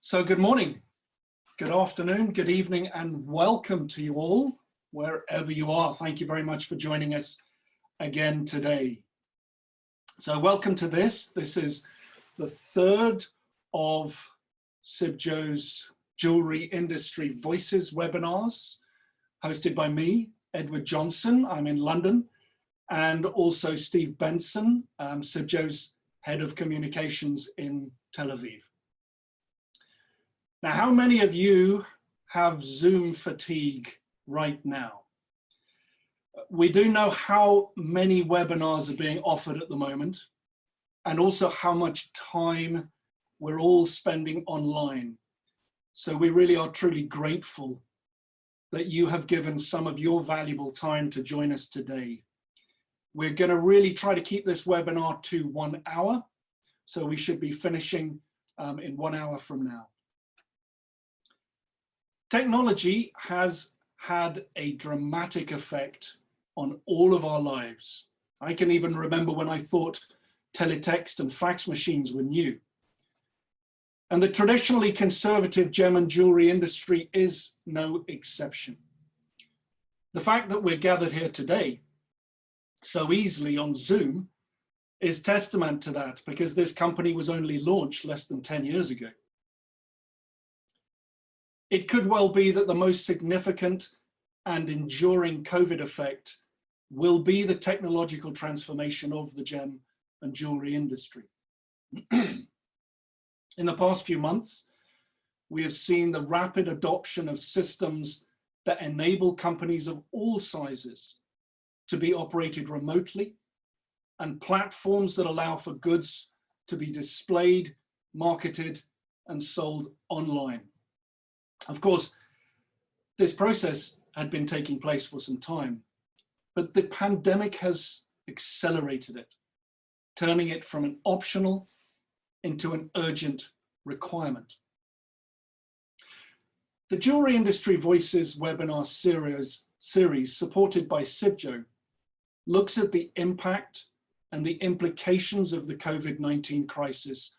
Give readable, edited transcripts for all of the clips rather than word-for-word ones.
So good morning, good afternoon, good evening, and welcome to you all, wherever you are. Thank you very much for joining us again today. So welcome to this. This is the third of CIBJO's Jewellery Industry Voices webinars, hosted by me, Edward Johnson. I'm in London, and also Steve Benson, CIBJO's Head of Communications in Tel Aviv. Now, how many of you have Zoom fatigue right now? We do know how many webinars are being offered at the moment, and also how much time we're all spending online. So we really are truly grateful that you have given some of your valuable time to join us today. We're going to really try to keep this webinar to 1 hour, so we should be finishing in 1 hour from now. Technology has had a dramatic effect on all of our lives. I can even remember when I thought teletext and fax machines were new. And the traditionally conservative gem and jewelry industry is no exception. The fact that we're gathered here today so easily on Zoom is testament to that, because this company was only launched less than 10 years ago. It could well be that the most significant and enduring COVID effect will be the technological transformation of the gem and jewelry industry. In the past few months, we have seen the rapid adoption of systems that enable companies of all sizes to be operated remotely, and platforms that allow for goods to be displayed, marketed, and sold online. Of course, this process had been taking place for some time, but the pandemic has accelerated it, turning it from an optional into an urgent requirement. The Jewellery Industry Voices webinar series supported by CIBJO looks at the impact and the implications of the COVID-19 crisis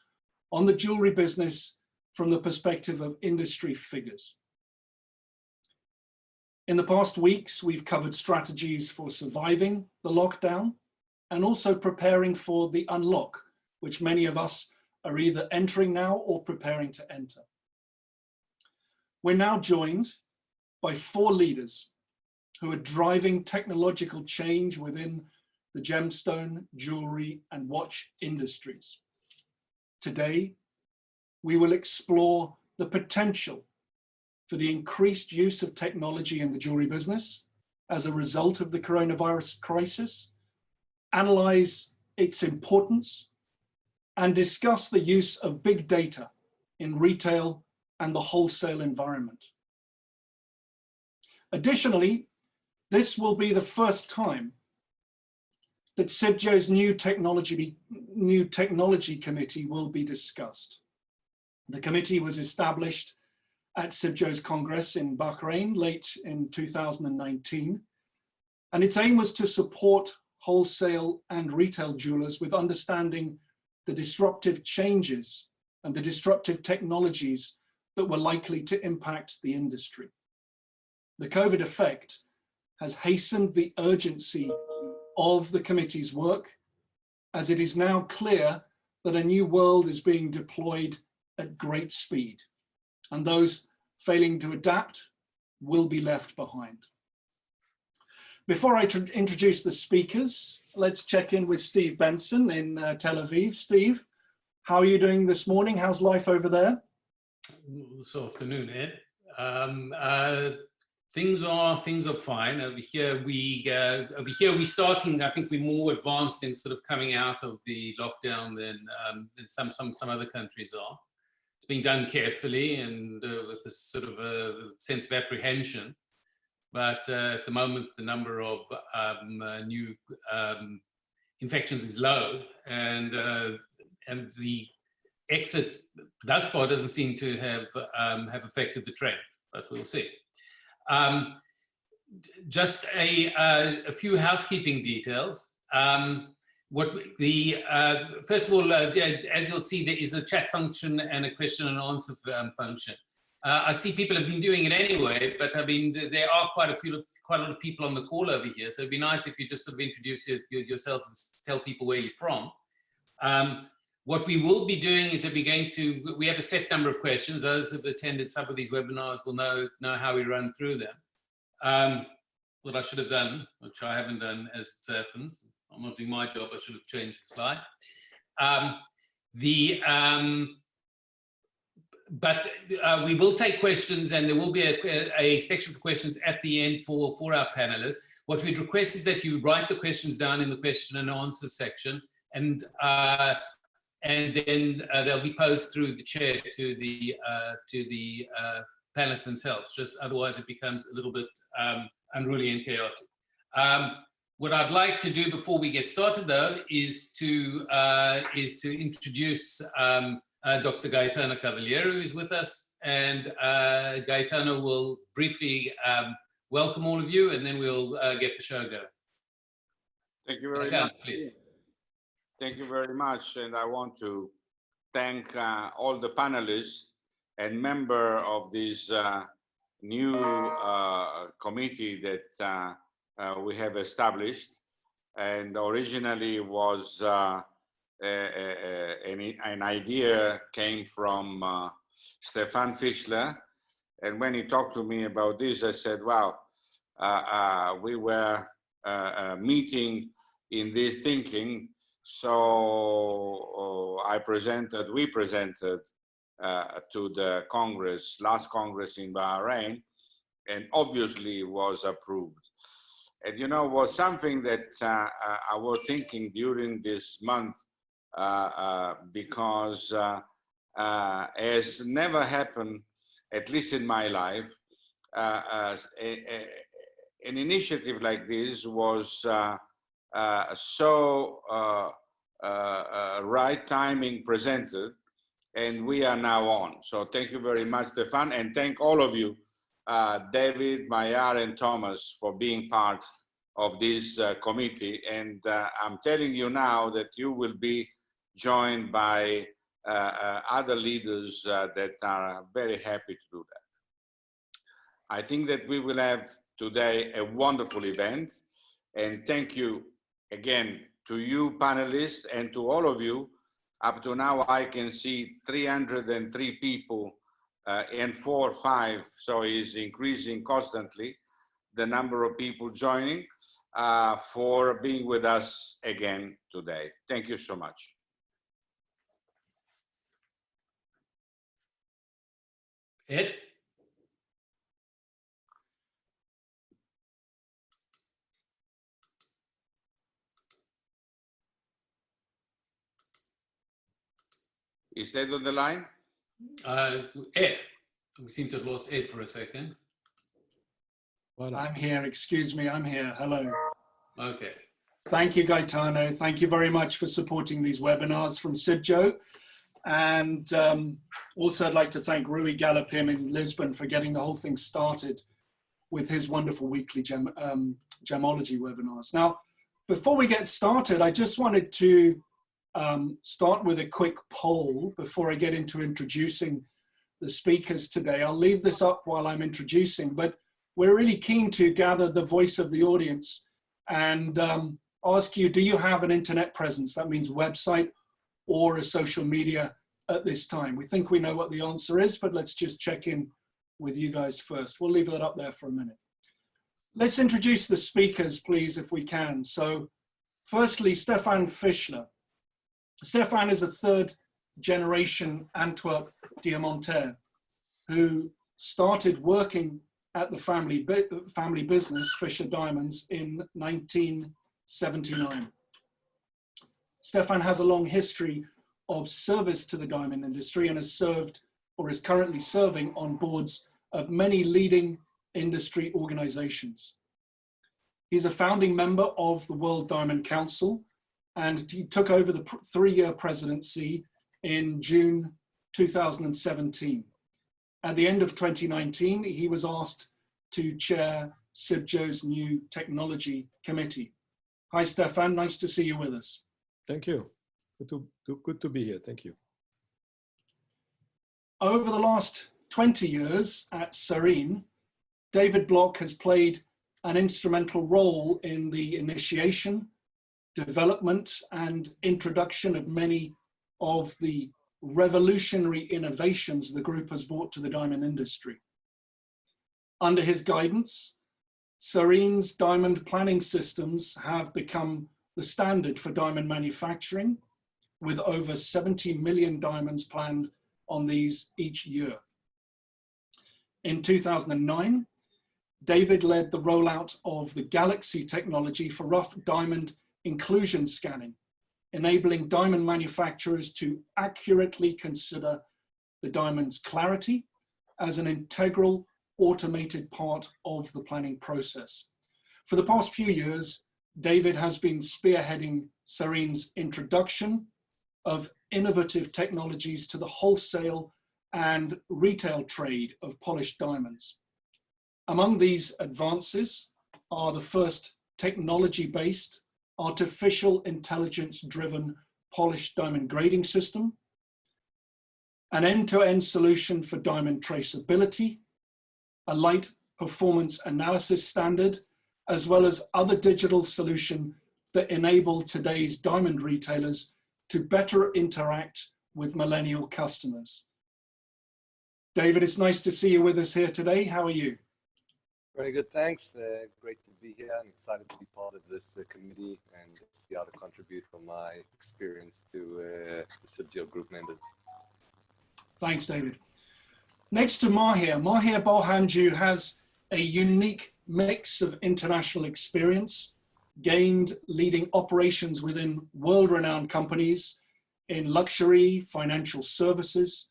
on the jewellery business from the perspective of industry figures. In the past weeks, we've covered strategies for surviving the lockdown and also preparing for the unlock, which many of us are either entering now or preparing to enter. We're now joined by 4 leaders who are driving technological change within the gemstone, jewelry, and watch industries. Today, we will explore the potential for the increased use of technology in the jewelry business as a result of the coronavirus crisis, analyze its importance, and discuss the use of big data in retail and the wholesale environment. Additionally, this will be the first time that CIBJO's new technology committee will be discussed. The committee was established at CIBJO's Congress in Bahrain late in 2019, and its aim was to support wholesale and retail jewelers with understanding the disruptive changes and the disruptive technologies that were likely to impact the industry. The COVID effect has hastened the urgency of the committee's work, as it is now clear that a new world is being deployed at great speed, and those failing to adapt will be left behind. Before I introduce the speakers, let's check in with Steve Benson in Tel Aviv. Steve, how are you doing this morning? How's life over there? This afternoon, Ed. Things are fine over here. We're starting. I think we're more advanced in sort of coming out of the lockdown than some other countries are. It's being done carefully and with this sort of a sense of apprehension. But at the moment, the number of new infections is low, and the exit thus far doesn't seem to have affected the trend. But we'll see. Just a few housekeeping details. First of all, as you'll see, there is a chat function and a question and answer function. I see people have been doing it anyway, but I mean, there are quite a lot of people on the call over here. So it'd be nice if you just sort of introduce yourselves and tell people where you're from. What we will be doing is that we have a set number of questions. Those who have attended some of these webinars will know how we run through them. What I should have done, which I haven't done as it happens, I'm not doing my job, I should have changed the slide. But we will take questions, and there will be a section for questions at the end for our panelists. What we'd request is that you write the questions down in the question and answer section, and then they'll be posed through the chair to the panelists themselves. Just otherwise, it becomes a little bit unruly and chaotic. What I'd like to do before we get started, though, is to introduce Dr. Gaetano Cavaliero, who's with us, and Gaetano will briefly welcome all of you, and then we'll get the show going. Thank you very much. Please. Thank you very much, and I want to thank all the panelists and members of this new committee that we have established, and originally was an idea came from Stephane Fischler, and when he talked to me about this, I said, wow, we were meeting in this thinking, so we presented to the Congress, last Congress in Bahrain, and obviously was approved. And you know, was something that I was thinking during this month, because has never happened, at least in my life, an initiative like this was so right timing presented, and we are now on. So thank you very much, Stephane, and thank all of you, David, Mahiar, and Thomas, for being part of this committee. And I'm telling you now that you will be joined by other leaders that are very happy to do that. I think that we will have today a wonderful event, and thank you again to you panelists and to all of you. Up to now, I can see 303 people and 4 or 5, so it's increasing constantly, the number of people joining, for being with us again today. Thank you so much. Ed? Is Ed on the line? Ed. We seem to have lost Ed for a second. I'm here, excuse me, I'm here. Hello. Okay. Thank you, Gaetano. Thank you very much for supporting these webinars from CIBJO. And also I'd like to thank Rui Galopim in Lisbon for getting the whole thing started with his wonderful weekly gemology webinars. Now, before we get started, I just wanted to start with a quick poll before I get into introducing the speakers today. I'll leave this up while I'm introducing, but we're really keen to gather the voice of the audience and ask you, do you have an internet presence? That means website or a social media at this time. We think we know what the answer is, but let's just check in with you guys first. We'll leave that up there for a minute. Let's introduce the speakers, please, if we can. So firstly, Stephane Fischler. Stephane is a 3rd generation Antwerp diamantaire who started working at the family business, Fischer Diamonds, in 1979. Stephane has a long history of service to the diamond industry and has served, or is currently serving, on boards of many leading industry organizations. He's a founding member of the World Diamond Council, and he took over the 3-year presidency in June 2017. At the end of 2019, he was asked to chair CIBJO's new technology committee. Hi, Stephane, nice to see you with us. Thank you. Good to be here. Thank you. Over the last 20 years at Sarine, David Block has played an instrumental role in the initiation, development, and introduction of many of the revolutionary innovations the group has brought to the diamond industry. Under his guidance, Sarine's diamond planning systems have become the standard for diamond manufacturing, with over 70 million diamonds planned on these each year. In 2009, David led the rollout of the Galaxy technology for rough diamond inclusion scanning, enabling diamond manufacturers to accurately consider the diamond's clarity as an integral automated part of the planning process. For the past few years, David has been spearheading Sarine's introduction of innovative technologies to the wholesale and retail trade of polished diamonds. Among these advances are the first technology-based, artificial intelligence-driven polished diamond grading system, an end-to-end solution for diamond traceability, a light performance analysis standard, as well as other digital solutions that enable today's diamond retailers to better interact with millennial customers. David, it's nice to see you with us here today. How are you? Very good, thanks. Great to be here. I'm excited to be part of this committee and see how to contribute from my experience to the CIBJO group members. Thanks, David. Next to Mahiar Borhanjoo has a unique mix of international experience, gained leading operations within world-renowned companies in luxury, financial services,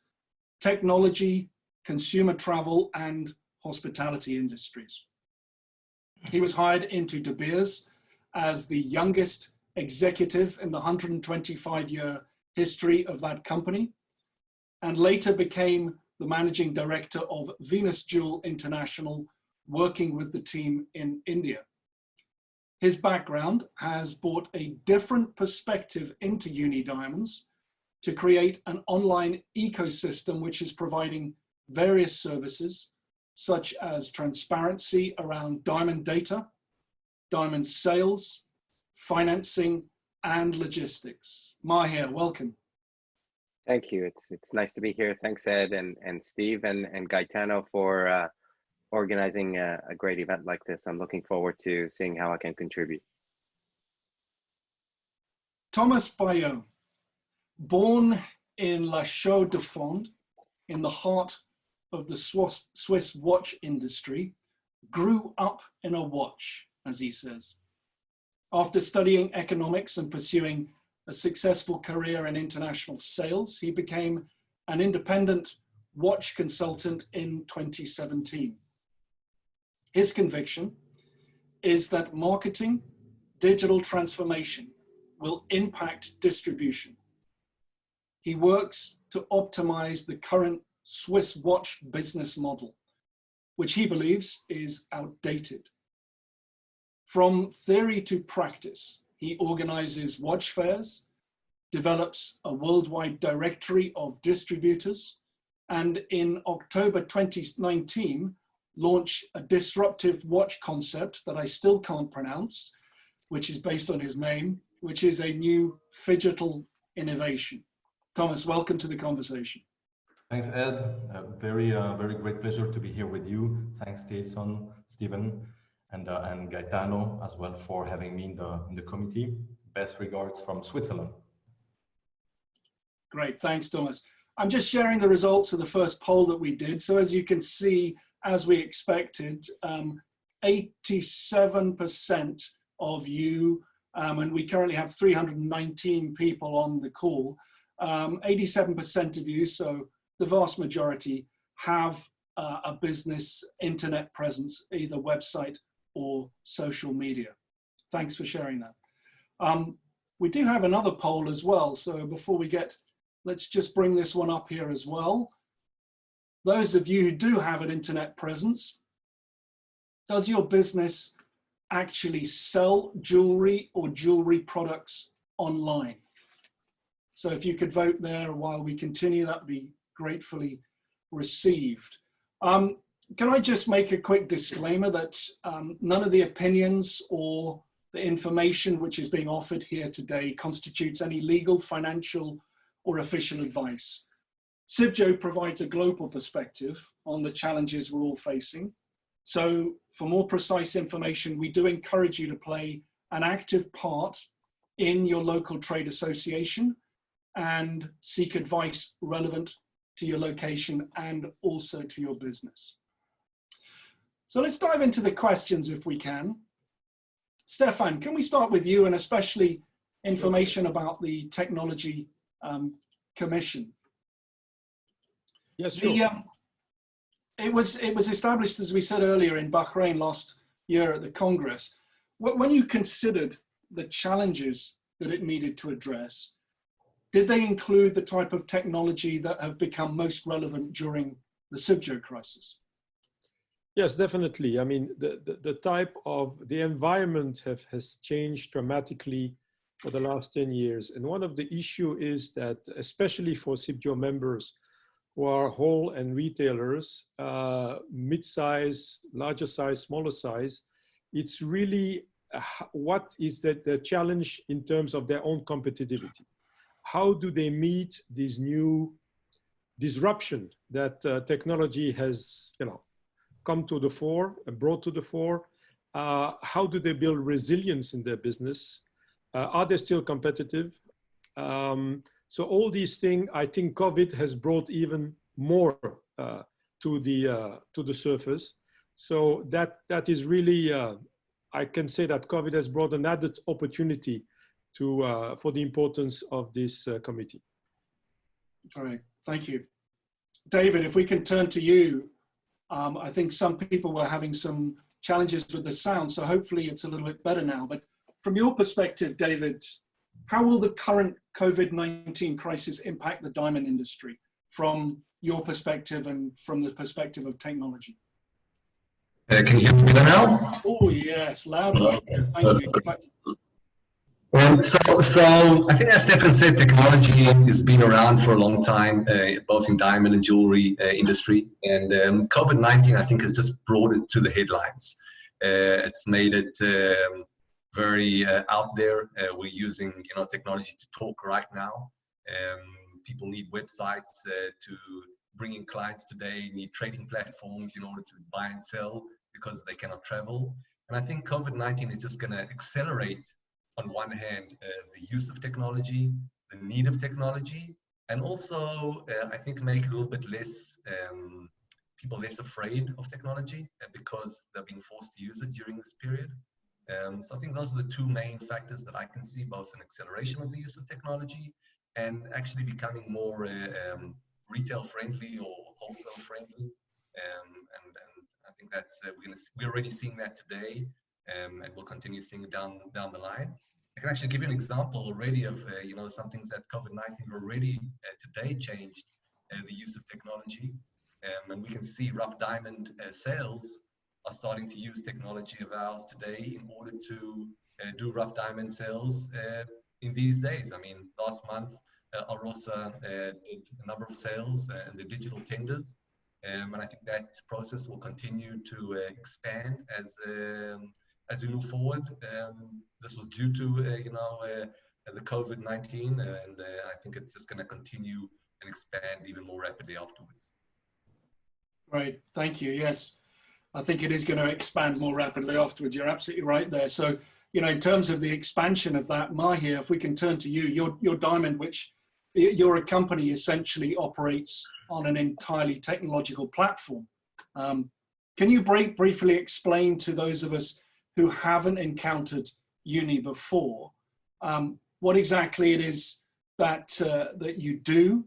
technology, consumer travel, and hospitality industries. He was hired into De Beers as the youngest executive in the 125-year history of that company, and later became the managing director of Venus Jewel International, working with the team in India. His background has brought a different perspective into UNI Diamonds to create an online ecosystem which is providing various services such as transparency around diamond data, diamond sales, financing, and logistics. Mahiar, welcome. Thank you. It's nice to be here. Thanks, Ed and Steve and Gaetano for organizing a great event like this. I'm looking forward to seeing how I can contribute. Thomas Baillod, born in La Chaux-de-Fonds, in the heart of the Swiss watch industry, grew up in a watch, as he says. After studying economics and pursuing a successful career in international sales, he became an independent watch consultant in 2017. His conviction is that marketing, digital transformation will impact distribution. He works to optimize the current Swiss watch business model, which he believes is outdated. From theory to practice, he organizes watch fairs, develops a worldwide directory of distributors, and in October 2019, launched a disruptive watch concept that I still can't pronounce, which is based on his name, which is a new phygital innovation. Thomas, welcome to the conversation. Thanks, Ed. Very great pleasure to be here with you. Thanks, Stephen, and Gaetano as well for having me in the committee. Best regards from Switzerland. Great, thanks, Thomas. I'm just sharing the results of the first poll that we did. So as you can see, as we expected, 87% of you, and we currently have 319 people on the call, 87% of you, so the vast majority, have a business internet presence, either website or social media. Thanks for sharing that. We do have another poll as well, so before we get, let's just bring this one up here as well. Those of you who do have an internet presence, does your business actually sell jewelry or jewelry products online? So if you could vote there while we continue, that would be gratefully received. Can I just make a quick disclaimer that none of the opinions or the information which is being offered here today constitutes any legal, financial, or official advice. CIBJO provides a global perspective on the challenges we're all facing. So for more precise information, we do encourage you to play an active part in your local trade association and seek advice relevant to your location and also to your business. So let's dive into the questions if we can. Stephane, can we start with you, and especially information about the Technology Commission? Yes, sure. It was established, as we said earlier, in Bahrain last year at the Congress. When you considered the challenges that it needed to address, did they include the type of technology that have become most relevant during the CIBJO crisis? Yes, definitely. I mean, the type of the environment has changed dramatically for the last 10 years. And one of the issue is that, especially for CIBJO members who are whole and retailers, mid-size, larger size, smaller size, it's really what is the challenge in terms of their own competitivity? How do they meet this new disruption that technology has, come to the fore and brought to the fore? How do they build resilience in their business? Are they still competitive? So all these things, I think COVID has brought even more to the surface. So that is really, I can say that COVID has brought an added opportunity for the importance of this committee. All right, thank you. David, if we can turn to you. I think some people were having some challenges with the sound, so hopefully it's a little bit better now. But from your perspective, David, how will the current COVID-19 crisis impact the diamond industry from your perspective and from the perspective of technology? Can you hear me now? Oh, yes, loud and clear. Thank you. So I think, as Stephane said, technology has been around for a long time, both in diamond and jewelry industry. And COVID-19, I think, has just brought it to the headlines. It's made it very out there. We're using technology to talk right now. People need websites to bring in clients today, need trading platforms in order to buy and sell because they cannot travel. And I think COVID-19 is just going to accelerate, on one hand, the use of technology, the need of technology, and also I think make a little bit less, people less afraid of technology because they're being forced to use it during this period. So I think those are the two main factors that I can see, both an acceleration of the use of technology and actually becoming more retail friendly or wholesale friendly. And I think that's, we're already seeing that today. And we'll continue seeing it down the line. I can actually give you an example already of some things that COVID-19 already today changed the use of technology, and we can see rough diamond sales are starting to use technology of ours today in order to do rough diamond sales in these days. I mean, last month Arosa did a number of sales in the digital tenders, and I think that process will continue to expand as we move forward. This was due to the COVID-19, and I think it's just going to continue and expand even more rapidly afterwards. Right, thank you. Yes, I think it is going to expand more rapidly afterwards. You're absolutely right there. So, in terms of the expansion of that, Mahiar, if we can turn to you, your diamond, which your company essentially operates on an entirely technological platform. Can you briefly explain to those of us who haven't encountered UNI before, what exactly it is that you do,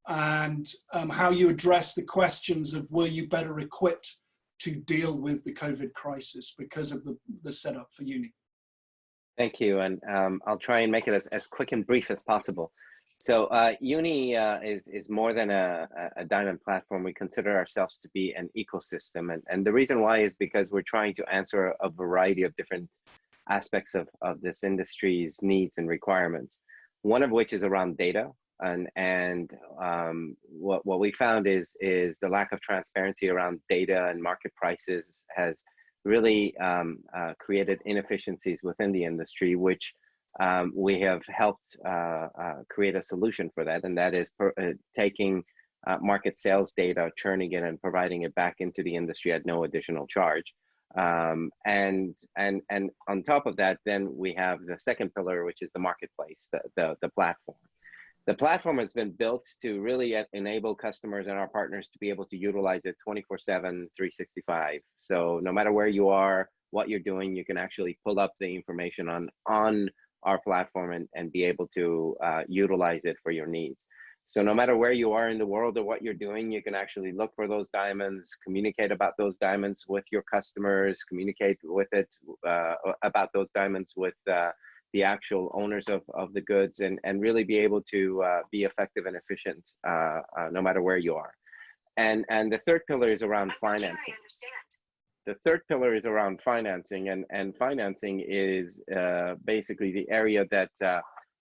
and how you address the questions of were you better equipped to deal with the COVID crisis because of the setup for UNI? Thank you, and I'll try and make it as quick and brief as possible. So UNI is more than a diamond platform. We consider ourselves to be an ecosystem. And the reason why is because we're trying to answer a variety of different aspects of this industry's needs and requirements. one of which is around data. What we found is the lack of transparency around data and market prices has really created inefficiencies within the industry, which we have helped create a solution for that, and that is taking market sales data, churning it, and providing it back into the industry at no additional charge. And on top of that, then we have the second pillar, which is the marketplace, the platform. The platform has been built to really enable customers and our partners to be able to utilize it 24/7, 365. So no matter where you are, what you're doing, you can actually pull up the information on our platform and be able to utilize it for your needs. So no matter where you are in the world or what you're doing, you can actually look for those diamonds, communicate about those diamonds with your customers, communicate with it about those diamonds with the actual owners of the goods, and really be able to be effective and efficient no matter where you are. And the third pillar is around financing. The third pillar is around financing, and financing is basically the area that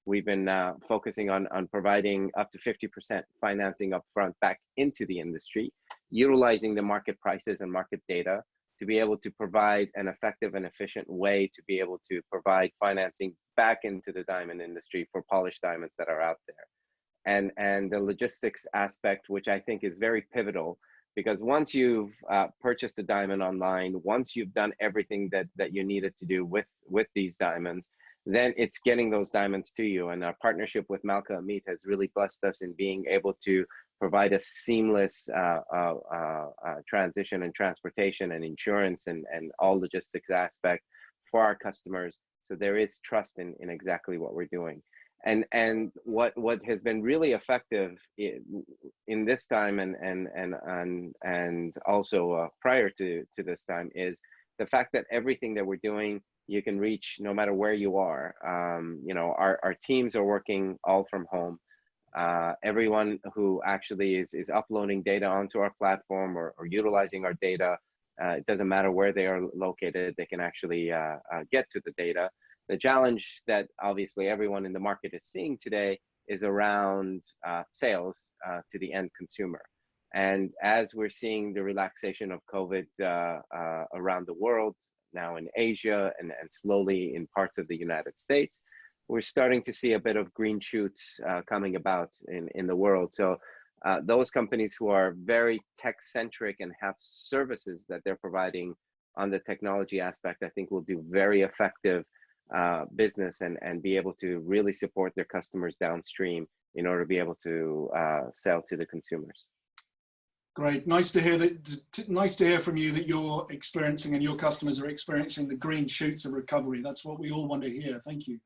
we've been focusing on providing up to 50% financing upfront back into the industry, utilizing the market prices and market data to be able to provide an effective and efficient way to be able to provide financing back into the diamond industry for polished diamonds that are out there. And the logistics aspect, which I think is very pivotal, because once you've purchased a diamond online, once you've done everything that you needed to do with these diamonds, then it's getting those diamonds to you. And our partnership with Malka Amit has really blessed us in being able to provide a seamless transition and transportation and insurance and all logistics aspect for our customers. So there is trust in exactly what we're doing. And what has been really effective in this time and also prior to this time is the fact that everything that we're doing, you can reach no matter where you are. You know, our teams are working all from home. Everyone who actually is uploading data onto our platform or utilizing our data, it doesn't matter where they are located, they can actually get to the data. The challenge that obviously everyone in the market is seeing today is around sales to the end consumer. And as we're seeing the relaxation of COVID around the world, now in Asia and slowly in parts of the United States, we're starting to see a bit of green shoots coming about in the world. So those companies who are very tech-centric and have services that they're providing on the technology aspect, I think will do very effective business and be able to really support their customers downstream in order to be able to sell to the consumers. Great, nice to hear that. Nice to hear from you that you're experiencing and your customers are experiencing the green shoots of recovery. That's what we all want to hear. Thank you,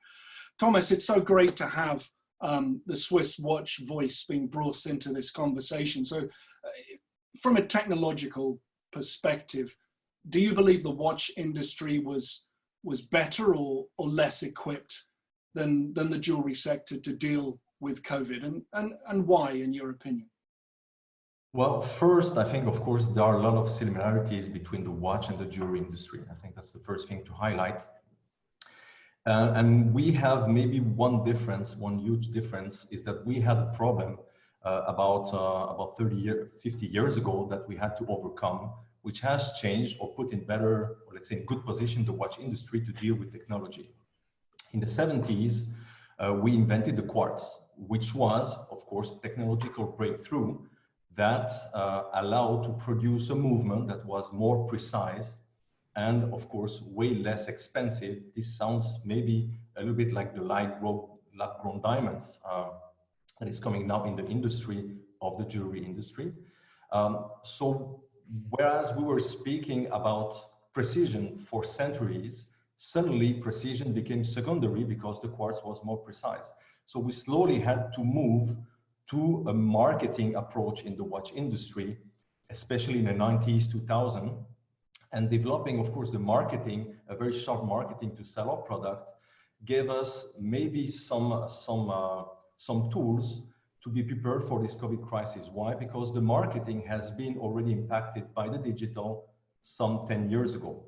Thomas. It's so great to have the Swiss watch voice being brought into this conversation. So, from a technological perspective, do you believe the watch industry was better or less equipped than the jewelry sector to deal with COVID, and why, in your opinion? Well, first, I think, of course, there are a lot of similarities between the watch and the jewelry industry. I think that's the first thing to highlight. And we have maybe one difference, one huge difference, is that we had a problem about 50 years ago that we had to overcome, which has changed or put in better, or let's say in good position, the watch industry to deal with technology. In the 70s, we invented the quartz, which was, of course, a technological breakthrough that allowed to produce a movement that was more precise and, of course, way less expensive. This sounds maybe a little bit like the lab-grown diamonds that is coming now in the industry of the jewelry industry. So whereas we were speaking about precision for centuries, suddenly precision became secondary because the quartz was more precise. So we slowly had to move to a marketing approach in the watch industry, especially in the 90s, 2000, and developing, of course, the marketing, a very sharp marketing to sell our product, gave us maybe some tools to be prepared for this COVID crisis. Why? Because the marketing has been already impacted by the digital some 10 years ago.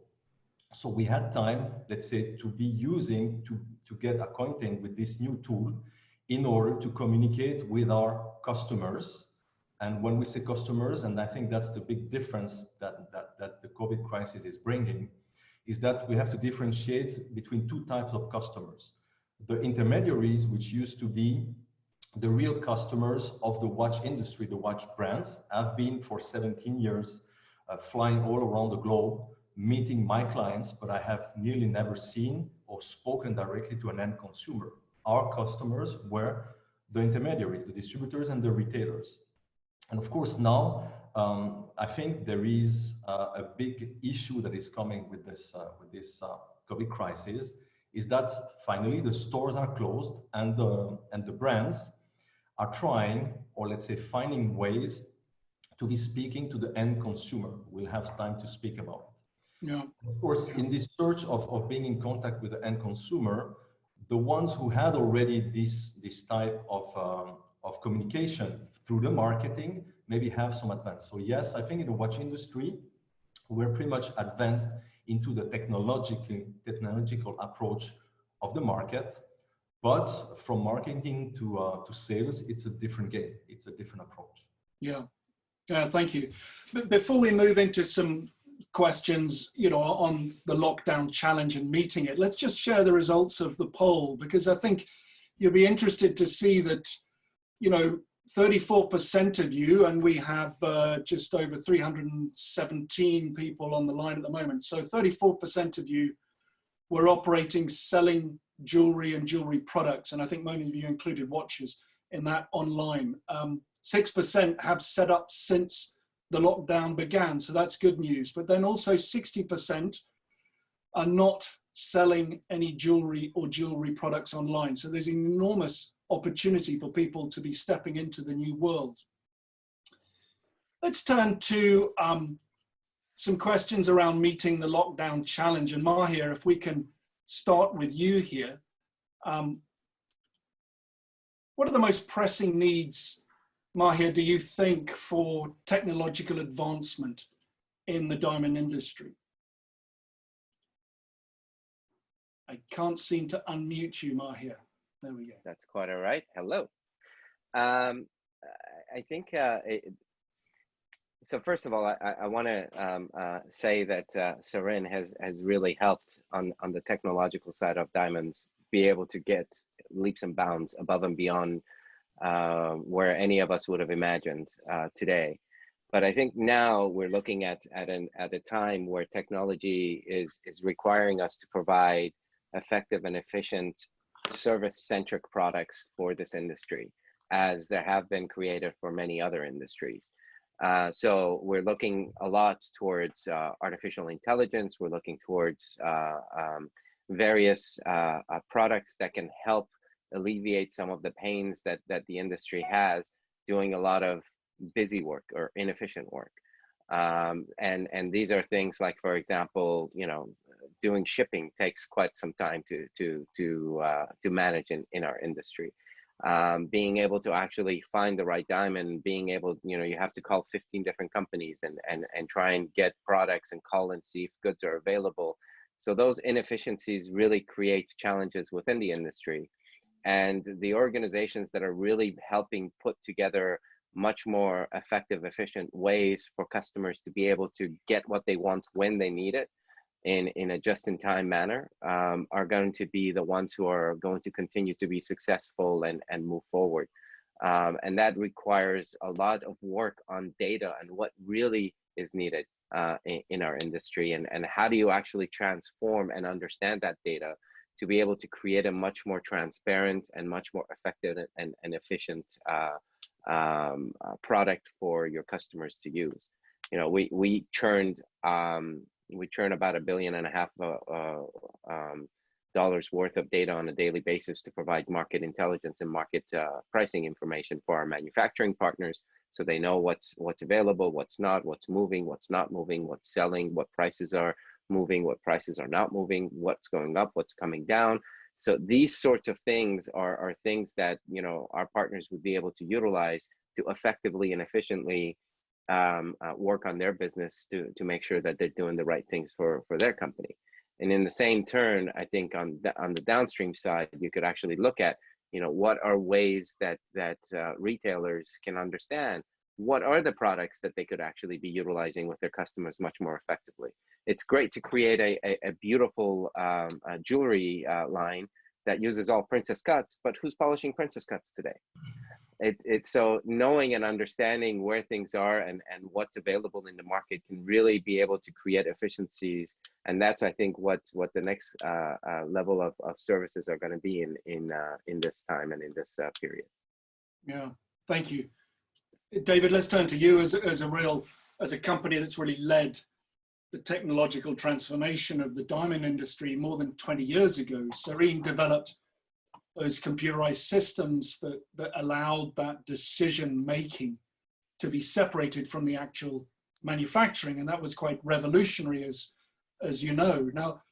So we had time, let's say, to be using, to get acquainted with this new tool in order to communicate with our customers. And when we say customers, and I think that's the big difference that the COVID crisis is bringing, is that we have to differentiate between two types of customers. The intermediaries, which used to be the real customers of the watch industry, the watch brands. I've been for 17 years flying all around the globe, meeting my clients, but I have nearly never seen or spoken directly to an end consumer. Our customers were the intermediaries, the distributors and the retailers. And of course now, I think there is a big issue that is coming with this COVID crisis, is that finally the stores are closed and the brands are trying, or let's say finding ways to be speaking to the end consumer. We'll have time to speak about it. Yeah. Of course, in this search of being in contact with the end consumer, the ones who had already this type of communication through the marketing maybe have some advance. So yes, I think in the watch industry, we're pretty much advanced into the technological approach of the market. But from marketing to sales, it's a different game. It's a different approach. Yeah, thank you. But before we move into some questions, on the lockdown challenge and meeting it, let's just share the results of the poll, because I think you'll be interested to see that, 34% of you, and we have just over 317 people on the line at the moment. So 34% of you were operating, selling jewelry and jewelry products, and I think many of you included watches in that online. 6% have set up since the lockdown began, so that's good news. But then also 60% are not selling any jewelry or jewelry products online. So there's an enormous opportunity for people to be stepping into the new world. Let's turn to some questions around meeting the lockdown challenge. And Mahiar, if we can start with you here. What are the most pressing needs, Mahiar, do you think, for technological advancement in the diamond industry? I can't seem to unmute you, Mahiar. There we go. That's quite all right. Hello. I think, so first of all, I want to say that Sarine has really helped on the technological side of diamonds be able to get leaps and bounds above and beyond where any of us would have imagined today. But I think now we're looking at a time where technology is requiring us to provide effective and efficient service-centric products for this industry, as there have been created for many other industries. So we're looking a lot towards artificial intelligence. We're looking towards various products that can help alleviate some of the pains that the industry has doing a lot of busy work or inefficient work. And these are things like, for example, doing shipping takes quite some time to manage in our industry. Being able to actually find the right diamond, being able, you have to call 15 different companies and try and get products and call and see if goods are available. So those inefficiencies really create challenges within the industry. And the organizations that are really helping put together much more effective, efficient ways for customers to be able to get what they want when they need it in a just-in-time manner are going to be the ones who are going to continue to be successful and move forward. And that requires a lot of work on data and what really is needed in our industry, and how do you actually transform and understand that data to be able to create a much more transparent and much more effective and efficient product for your customers to use. We churned about $1.5 billion dollars worth of data on a daily basis to provide market intelligence and market pricing information for our manufacturing partners, so they know what's available, what's not, what's moving, what's not moving, what's selling, what prices are moving, what prices are not moving, what's going up, what's coming down. So these sorts of things are things that our partners would be able to utilize to effectively and efficiently work on their business to make sure that they're doing the right things for their company. And in the same turn, I think on the downstream side, you could actually look at, You know, what are ways that retailers can understand what are the products that they could actually be utilizing with their customers much more effectively. It's great to create a beautiful jewelry line that uses all princess cuts, but who's polishing princess cuts today? It's so knowing and understanding where things are and what's available in the market can really be able to create efficiencies. And that's, I think, what the next level of services are going to be in this time and in this period. Yeah, thank you. David, let's turn to you as a company that's really led the technological transformation of the diamond industry more than 20 years ago. Sarine developed those computerized systems that allowed that decision making to be separated from the actual manufacturing, and that was quite revolutionary, as you know. Now,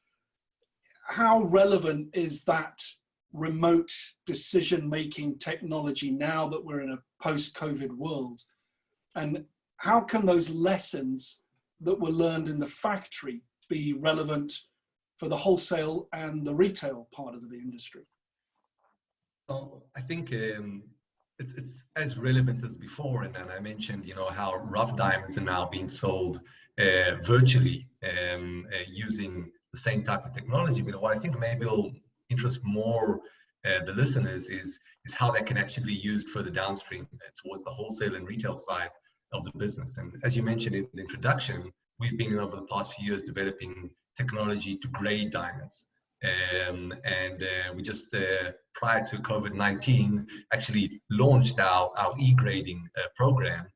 how relevant is that remote decision-making technology now that we're in a post-COVID world? And how can those lessons that were learned in the factory be relevant for the wholesale and the retail part of the industry? Well, I think it's as relevant as before, and I mentioned, you know, how rough diamonds are now being sold virtually using the same type of technology. But what I think maybe will interest more the listeners is how that can actually be used further downstream towards the wholesale and retail side of the business. And as you mentioned in the introduction, we've been over the past few years developing technology to grade diamonds. We just, prior to COVID-19, actually launched our e-grading program,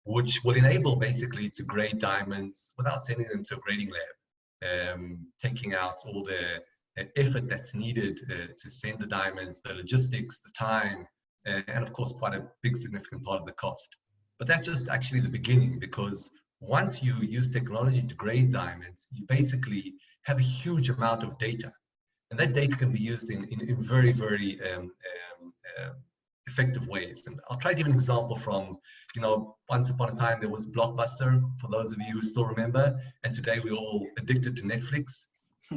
which will enable basically to grade diamonds without sending them to a grading lab, taking out all the effort that's needed to send the diamonds, the logistics, the time, and of course quite a big significant part of the cost. But that's just actually the beginning, because once you use technology to grade diamonds, you basically have a huge amount of data. And that data can be used in very, very effective ways. And I'll try to give an example from, you know, once upon a time there was Blockbuster, for those of you who still remember, and today we're all addicted to Netflix.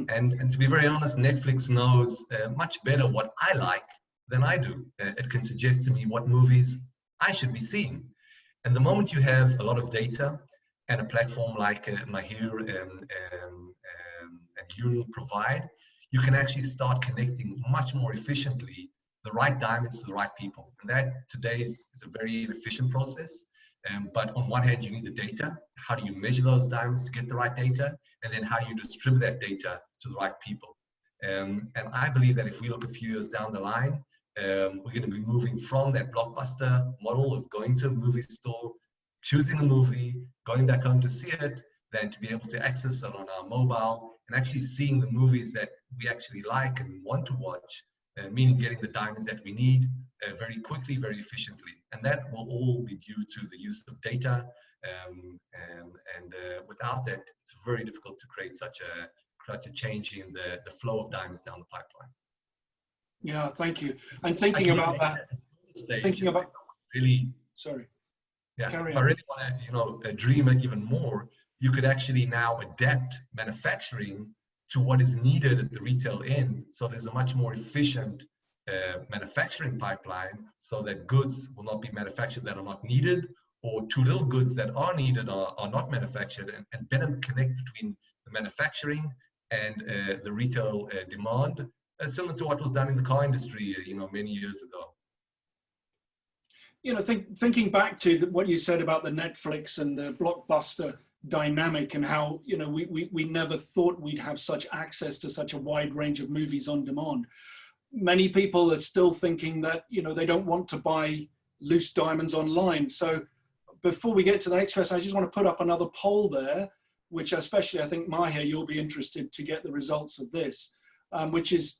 And to be very honest, Netflix knows much better what I like than I do. It can suggest to me what movies I should be seeing. And the moment you have a lot of data and a platform like Mahiar and UNI provide, you can actually start connecting much more efficiently the right diamonds to the right people. And that today is a very inefficient process. But on one hand, you need the data. How do you measure those diamonds to get the right data? And then how do you distribute that data to the right people? And I believe that if we look a few years down the line, we're going to be moving from that Blockbuster model of going to a movie store, choosing a movie, going back home to see it, then to be able to access it on our mobile and actually seeing the movies that we actually like and want to watch, meaning getting the diamonds that we need very quickly, very efficiently. And that will all be due to the use of data. Without it, it's very difficult to create such a change in the flow of diamonds down the pipeline. Yeah, thank you. And thinking about that, thinking about really, sorry. Yeah, if I really want to, dream it even more, you could actually now adapt manufacturing to what is needed at the retail end. So there's a much more efficient manufacturing pipeline, so that goods will not be manufactured that are not needed, or too little goods that are needed are not manufactured, and better connect between the manufacturing and the retail demand, similar to what was done in the car industry, many years ago. Thinking back to what you said about the Netflix and the Blockbuster dynamic, and how we never thought we'd have such access to such a wide range of movies on demand. Many people are still thinking that they don't want to buy loose diamonds online. So before we get to the next question, I just want to put up another poll there, which especially I think Mahiar, you'll be interested to get the results of this, which is,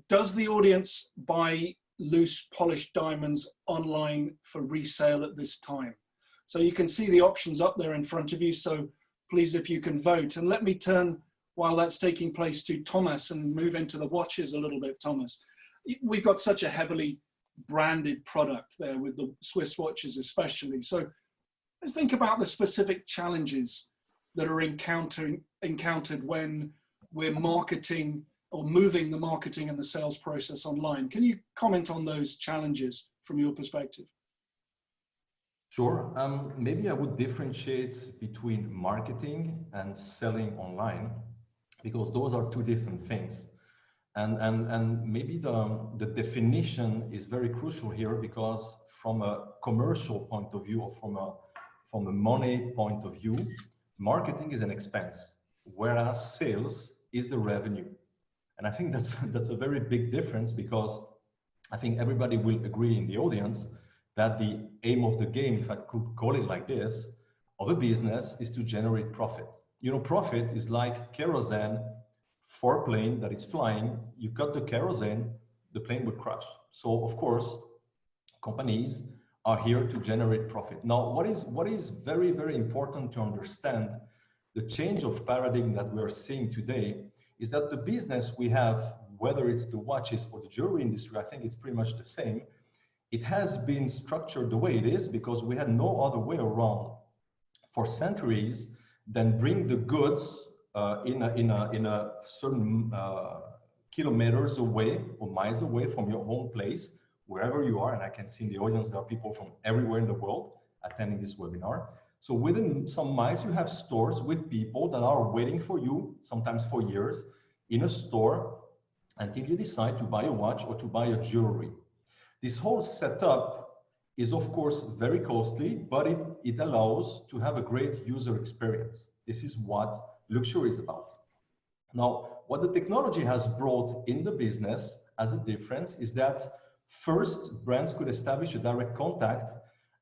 does the audience buy loose polished diamonds online for resale at this time? So you can see the options up there in front of you. So please, if you can vote. And let me turn, while that's taking place, to Thomas and move into the watches a little bit. Thomas, we've got such a heavily branded product there with the Swiss watches especially. So let's think about the specific challenges that are encountered when we're marketing or moving the marketing and the sales process online. Can you comment on those challenges from your perspective? Sure. Maybe I would differentiate between marketing and selling online, because those are two different things. And maybe the definition is very crucial here, because from a commercial point of view, or from a money point of view, marketing is an expense, whereas sales is the revenue. And I think that's a very big difference, because I think everybody will agree in the audience that the aim of the game, if I could call it like this, of a business is to generate profit. You know, profit is like kerosene for a plane that is flying. You cut the kerosene, the plane would crash. So of course, companies are here to generate profit. Now, what is very, very important to understand, the change of paradigm that we are seeing today, is that the business we have, whether it's the watches or the jewelry industry, I think it's pretty much the same. It has been structured the way it is because we had no other way around for centuries than bring the goods in a certain kilometers away or miles away from your home place, wherever you are. And I can see in the audience there are people from everywhere in the world attending this webinar. So within some miles, you have stores with people that are waiting for you, sometimes for years, in a store until you decide to buy a watch or to buy a jewelry. This whole setup is of course very costly, but it allows to have a great user experience. This is what luxury is about. Now, what the technology has brought in the business as a difference is that first, brands could establish a direct contact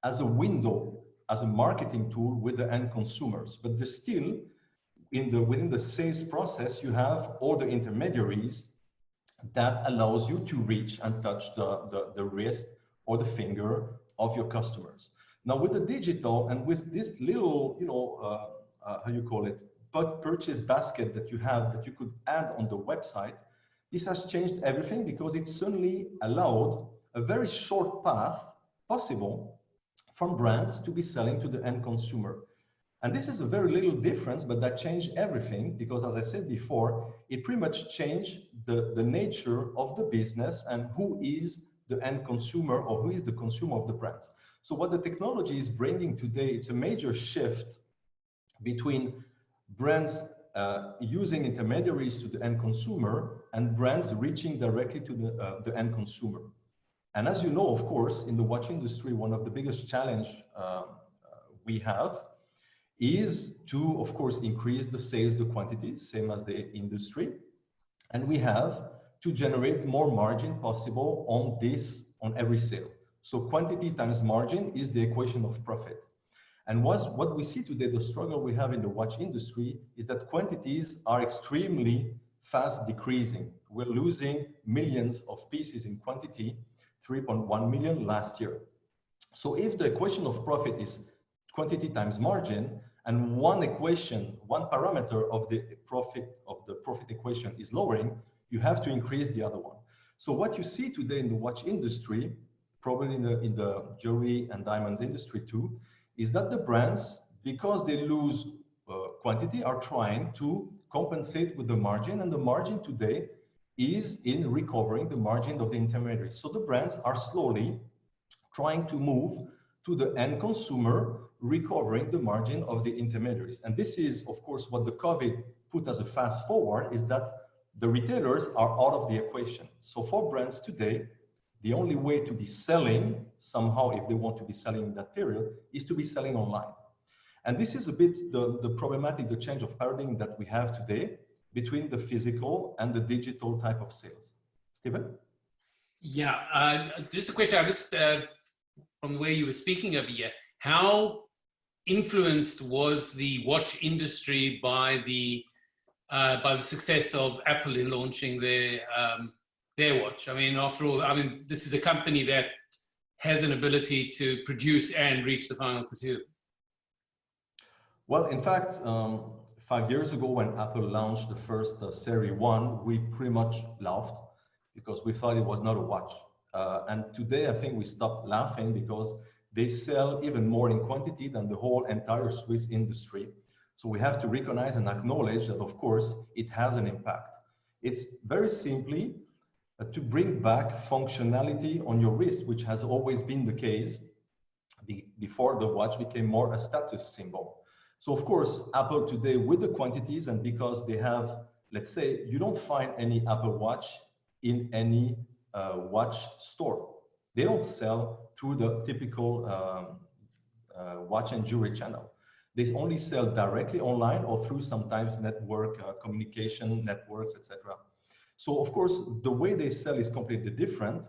as a window, as a marketing tool with the end consumers. But there's still, within the sales process, you have all the intermediaries that allows you to reach and touch the wrist or the finger of your customers. Now, with the digital and with this little, how you call it, purchase basket that you have, that you could add on the website, this has changed everything, because it suddenly allowed a very short path possible from brands to be selling to the end consumer. And this is a very little difference, but that changed everything, because as I said before, it pretty much changed the nature of the business and who is the end consumer or who is the consumer of the brands. So what the technology is bringing today, it's a major shift between brands using intermediaries to the end consumer and brands reaching directly to the end consumer. And as you know, of course, in the watch industry, one of the biggest challenge we have is to, of course, increase the sales, the quantities, same as the industry. And we have to generate more margin possible on every sale. So quantity times margin is the equation of profit. And what we see today, the struggle we have in the watch industry, is that quantities are extremely fast decreasing. We're losing millions of pieces in quantity, 3.1 million last year. So if the equation of profit is quantity times margin, and one parameter of the profit equation is lowering, you have to increase the other one. So what you see today in the watch industry, probably in the jewelry and diamonds industry too, is that the brands, because they lose quantity, are trying to compensate with the margin, and the margin today is in recovering the margin of the intermediaries. So the brands are slowly trying to move to the end consumer, recovering the margin of the intermediaries. And this is, of course, what the COVID put as a fast forward, is that the retailers are out of the equation. So for brands today, the only way to be selling somehow, if they want to be selling in that period, is to be selling online. And this is a bit the problematic, the change of paradigm that we have today between the physical and the digital type of sales. Stephen? Yeah, just a question, from the way you were speaking over here, how influenced was the watch industry by the success of Apple in launching their watch? I mean, after all, this is a company that has an ability to produce and reach the final consumer. Well, in fact, 5 years ago when Apple launched the first Series 1, we pretty much laughed because we thought it was not a watch. And today, I think we stopped laughing because they sell even more in quantity than the whole entire Swiss industry. So we have to recognize and acknowledge that, of course, it has an impact. It's very simply to bring back functionality on your wrist, which has always been the case before the watch became more a status symbol. So of course, Apple today with the quantities, and because they have, let's say, you don't find any Apple Watch in any watch store. They don't sell through the typical watch and jewelry channel. They only sell directly online or through sometimes network communication networks, etc. So of course, the way they sell is completely different.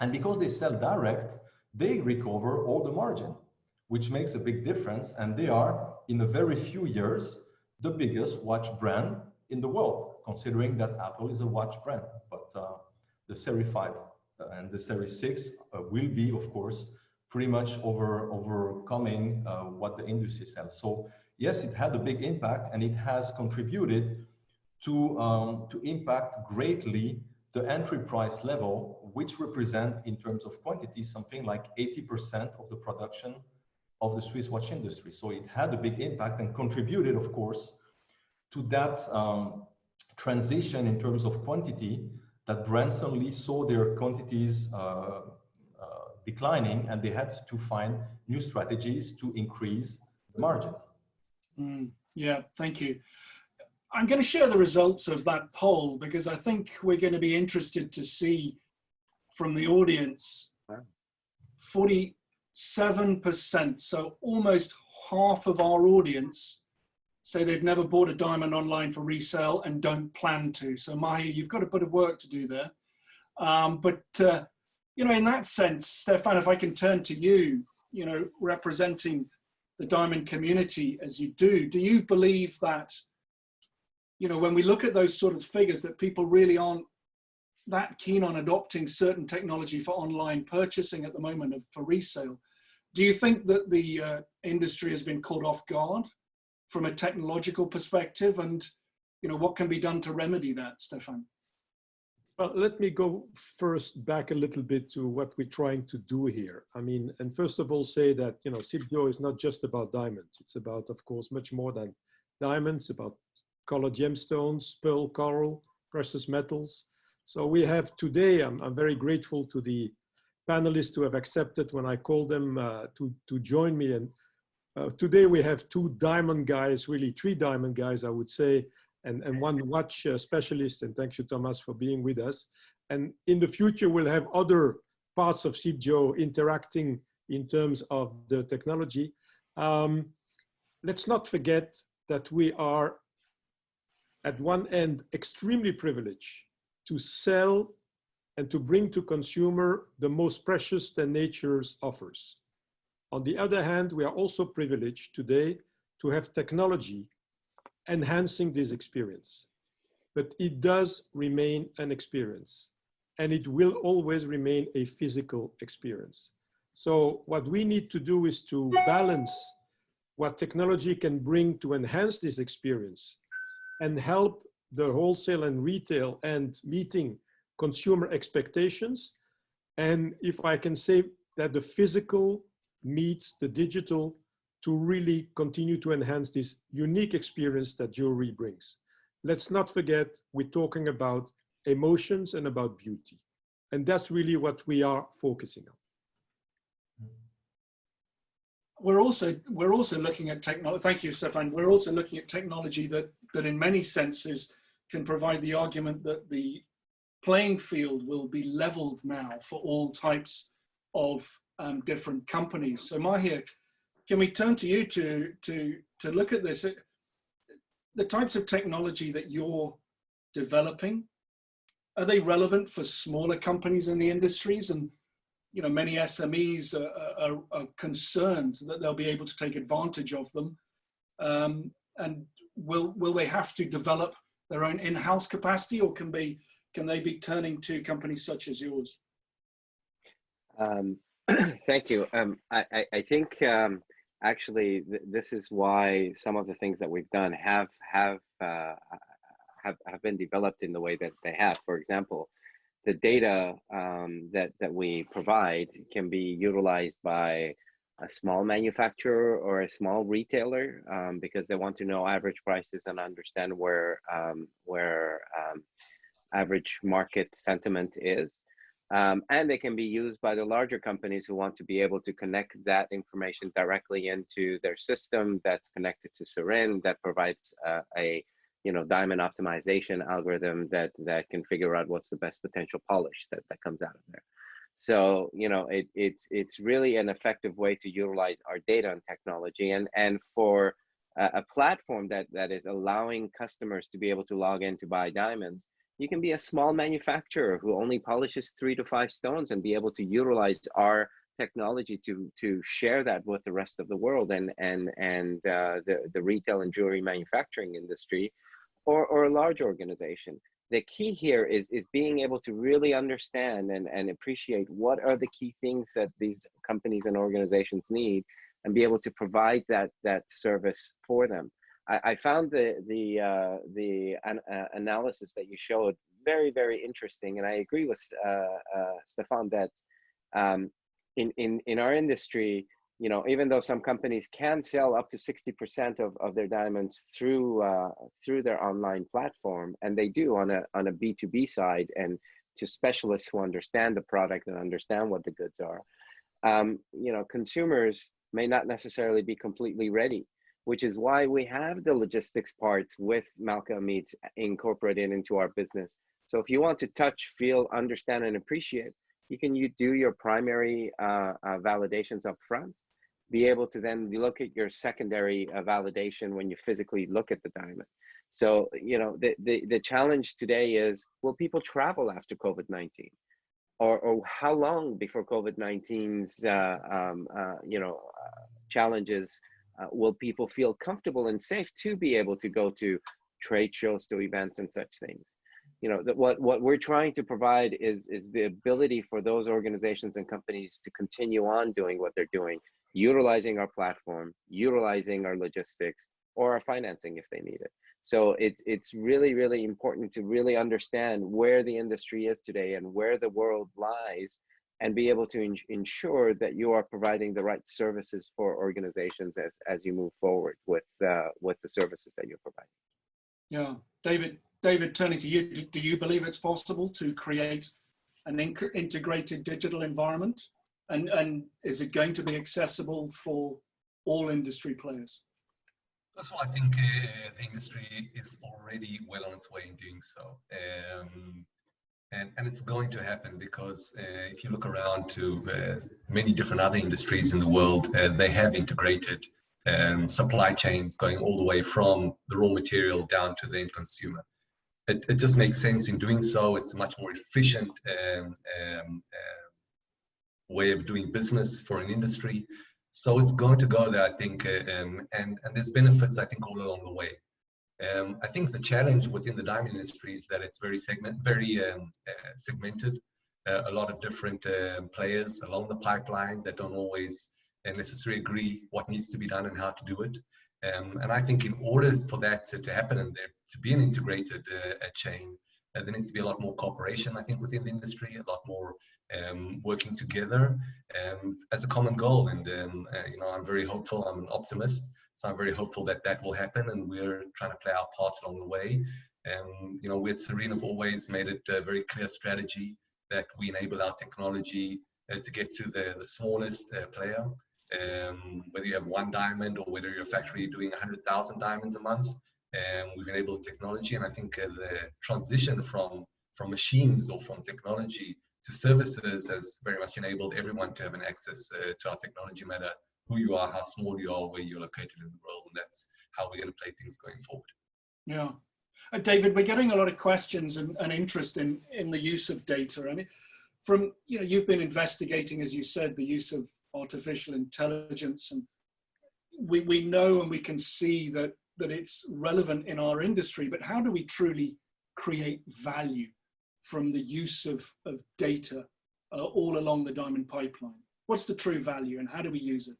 And because they sell direct, they recover all the margin, which makes a big difference. And they are, in a very few years, the biggest watch brand in the world, considering that Apple is a watch brand. But the Series 5 and the Series 6 will be, of course, pretty much overcoming what the industry sells. So yes, it had a big impact, and it has contributed to impact greatly the entry price level, which represent in terms of quantity something like 80% of the production of the Swiss watch industry. So it had a big impact and contributed, of course, to that transition in terms of quantity, that brands suddenly saw their quantities declining, and they had to find new strategies to increase the margins. Yeah, thank you. I'm going to share the results of that poll because I think we're going to be interested to see from the audience 47%, so almost half of our audience say they've never bought a diamond online for resale and don't plan to. So Mahiar, you've got a bit of work to do there. You know, in that sense, Stephane, if I can turn to you, you know, representing the diamond community as you do you believe that, you know, when we look at those sort of figures, that people really aren't that keen on adopting certain technology for online purchasing at the moment for resale? Do you think that the industry has been caught off guard from a technological perspective? And, you know, what can be done to remedy that, Stephane? Well, let me go first back a little bit to what we're trying to do here. I mean, and first of all, say that, you know, CIBJO is not just about diamonds. It's about, of course, much more than diamonds, about colored gemstones, pearl, coral, precious metals. So we have today, I'm very grateful to the panelists who have accepted when I called them to join me. And today we have two diamond guys, really three diamond guys, I would say, and one watch specialist. And thank you, Thomas, for being with us. And in the future, we'll have other parts of CIBJO interacting in terms of the technology. Let's not forget that we are, at one end, extremely privileged to sell and to bring to consumer the most precious that nature offers. On the other hand, we are also privileged today to have technology enhancing this experience. But it does remain an experience, and it will always remain a physical experience. So what we need to do is to balance what technology can bring to enhance this experience and help the wholesale and retail and meeting consumer expectations. And if I can say that the physical meets the digital to really continue to enhance this unique experience that jewelry brings. Let's not forget, we're talking about emotions and about beauty. And that's really what we are focusing on. We're also looking at technology. Thank you, Stephane. We're also looking at technology that in many senses can provide the argument that the playing field will be leveled now for all types of different companies. So Mahiar, can we turn to you to look at this? The types of technology that you're developing, are they relevant for smaller companies in the industries? And you know, many SMEs are concerned that they'll be able to take advantage of them. And will they have to develop their own in-house capacity, or can they be turning to companies such as yours? Thank you. I think actually this is why some of the things that we've done have been developed in the way that they have. For example, the data that we provide can be utilized by small manufacturer or a small retailer, because they want to know average prices and understand where average market sentiment is. And they can be used by the larger companies who want to be able to connect that information directly into their system that's connected to Sarine, that provides a diamond optimization algorithm that can figure out what's the best potential polish that comes out of there. So it's really an effective way to utilize our data and technology, and for a platform that is allowing customers to be able to log in to buy diamonds. You can be a small manufacturer who only polishes 3 to 5 stones and be able to utilize our technology to share that with the rest of the world and the retail and jewelry manufacturing industry, or a large organization. The key here is being able to really understand and appreciate what are the key things that these companies and organizations need, and be able to provide that service for them. I found the analysis that you showed very, very interesting, and I agree with Stephane that in our industry, even though some companies can sell up to 60% of their diamonds through their online platform, and they do on a B2B side, and to specialists who understand the product and understand what the goods are, consumers may not necessarily be completely ready, which is why we have the logistics parts with Malka Meats incorporated into our business. So if you want to touch, feel, understand, and appreciate, you do your primary validations up front, be able to then look at your secondary validation when you physically look at the diamond. So, the challenge today is, will people travel after COVID-19? Or how long before COVID-19's, challenges will people feel comfortable and safe to be able to go to trade shows, to events and such things? What we're trying to provide is the ability for those organizations and companies to continue on doing what they're doing, utilizing our platform, utilizing our logistics, or our financing if they need it. So it's really, really important to really understand where the industry is today and where the world lies, and be able to ensure that you are providing the right services for organizations as you move forward with the services that you're providing. Yeah, David, turning to you, do you believe it's possible to create an integrated digital environment? And is it going to be accessible for all industry players? First of all, I think the industry is already well on its way in doing so. And it's going to happen because if you look around to many different other industries in the world, they have integrated supply chains going all the way from the raw material down to the end consumer. It just makes sense in doing so. It's a much more efficient way of doing business for an industry. So it's going to go there, I think, and there's benefits, I think, all along the way. I think the challenge within the diamond industry is that it's very segmented. A lot of different players along the pipeline that don't always necessarily agree what needs to be done and how to do it. And I think in order for that to happen and there to be an integrated chain, there needs to be a lot more cooperation, I think, within the industry, a lot more working together as a common goal. And I'm very hopeful. I'm an optimist, so I'm very hopeful that that will happen, and we're trying to play our part along the way. We at Sarine have always made it a very clear strategy that we enable our technology to get to the smallest player. Whether you have 1 diamond or whether you're a factory doing 100,000 diamonds a month, we've enabled technology. And I think the transition from machines or from technology to services has very much enabled everyone to have an access to our technology, no matter who you are, how small you are, where you're located in the world. And that's how we're going to play things going forward. Yeah. David, we're getting a lot of questions and interest in the use of data. And from, you've been investigating, as you said, the use of artificial intelligence, and we know and we can see that it's relevant in our industry, but how do we truly create value from the use of data all along the diamond pipeline? What's the true value and how do we use it?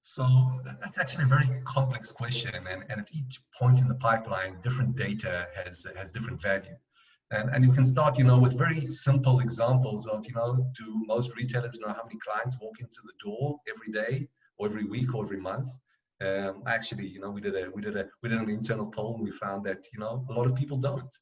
So that's actually a very complex question, and at each point in the pipeline, different data has different value. And you can start, with very simple examples of, do most retailers know how many clients walk into the door every day or every week or every month? Actually, we did an internal poll and we found that, a lot of people don't.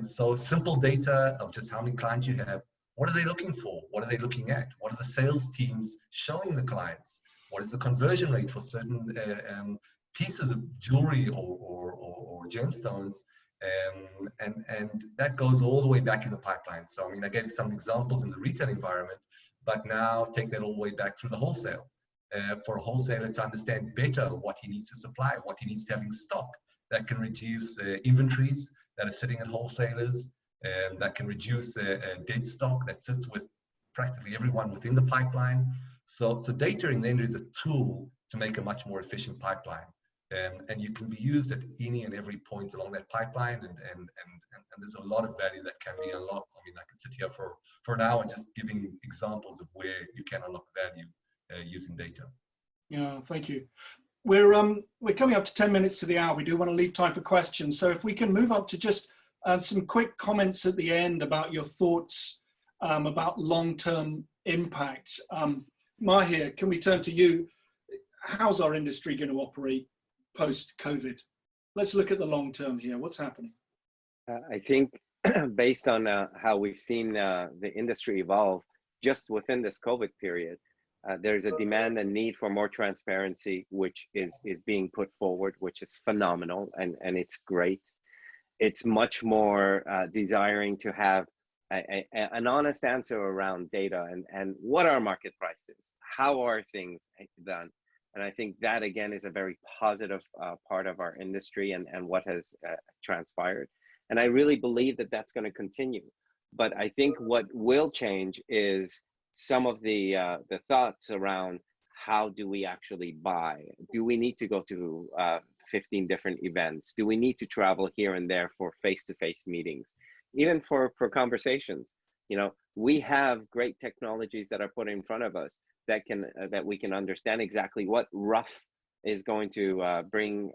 So simple data of just how many clients you have. What are they looking for? What are they looking at? What are the sales teams showing the clients? What is the conversion rate for certain pieces of jewelry or gemstones? And that goes all the way back in the pipeline. So, I gave some examples in the retail environment, but now take that all the way back through the wholesale. For a wholesaler to understand better what he needs to supply, what he needs to have in stock, that can reduce inventories that are sitting at wholesalers, that can reduce dead stock that sits with practically everyone within the pipeline. So data in the end is a tool to make a much more efficient pipeline. And you can be used at any and every point along that pipeline, and there's a lot of value that can be unlocked. I can sit here for an hour just giving examples of where you can unlock value using data. Yeah, thank you. We're coming up to 10 minutes to the hour. We do want to leave time for questions. So if we can move up to just some quick comments at the end about your thoughts about long-term impact. Mahiar, can we turn to you? How's our industry going to operate post-COVID? Let's look at the long term here. What's happening? I think based on how we've seen the industry evolve just within this COVID period, there's a demand and need for more transparency, which is being put forward, which is phenomenal, and it's great. It's much more desiring to have an honest answer around data and what are market prices, how are things done. And I think that, again, is a very positive part of our industry and what has transpired. And I really believe that that's going to continue. But I think what will change is some of the thoughts around how do we actually buy? Do we need to go to 15 different events? Do we need to travel here and there for face-to-face meetings? Even for conversations, we have great technologies that are put in front of us that we can understand exactly what rough is going to bring